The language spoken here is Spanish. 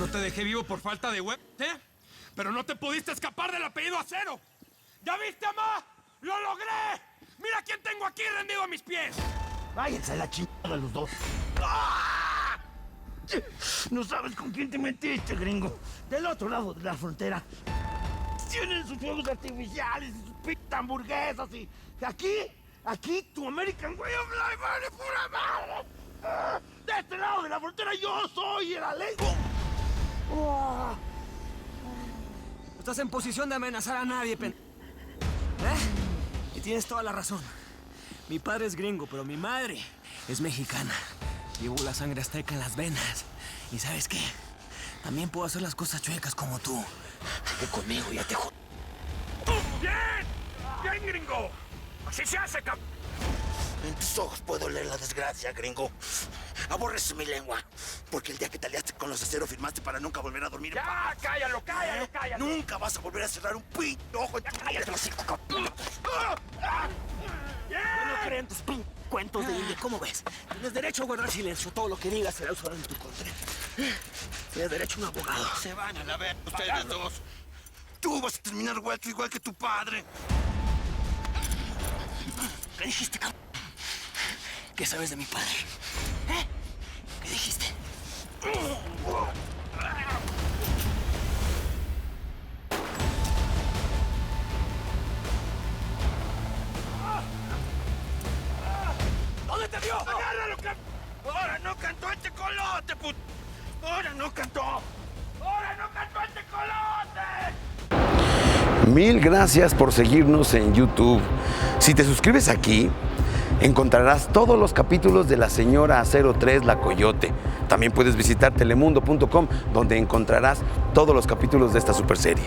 No te dejé vivo por falta de web, ¿eh? Pero no te pudiste escapar del apellido Acero. ¿Ya viste, mamá? ¡Lo logré! ¡Mira quién tengo aquí rendido a mis pies! Váyanse a la chingada los dos. ¡Ah! No sabes con quién te metiste, gringo. Del otro lado de la frontera tienen sus fuegos artificiales y sus pitas hamburguesas y... Aquí, tu American Way of Life vale pura madre. ¡Ah! De este lado de la frontera yo soy el Alengo. ¡Ah! No estás en posición de amenazar a nadie, Y tienes toda la razón. Mi padre es gringo, pero mi madre es mexicana. Llevo la sangre azteca en las venas. ¿Y sabes qué? También puedo hacer las cosas chuecas como tú. Que conmigo ya te jodas. ¡Bien! ¡Bien, gringo! ¡Así se hace, cap... En tus ojos puedo leer la desgracia, gringo. Aborreces mi lengua, porque el día que te aliaste con los Acero firmaste para nunca volver a dormir en paz. ¡Ya, cállalo, cállalo, cállalo! Nunca vas a volver a cerrar un pinche ojo en tu vida. Yo no creo en tus cuentos de indio. ¿Cómo ves? Tienes derecho a guardar silencio. Todo lo que digas será usado en tu contra. Tienes derecho a un abogado. Se van a la verga ustedes dos. Tú vas a terminar vuelto igual que tu padre. ¿Qué dijiste, cabrón? ¿Qué sabes de mi padre? ¿Qué dijiste? ¿Dónde te vio? ¡Agárralo, ¡Ahora no cantó este colote, put! ¡Ahora no cantó! ¡Ahora no cantó este colote! Mil gracias por seguirnos en YouTube. Si te suscribes aquí, encontrarás todos los capítulos de La Señora Acero 3, La Coyote. También puedes visitar telemundo.com, donde encontrarás todos los capítulos de esta superserie.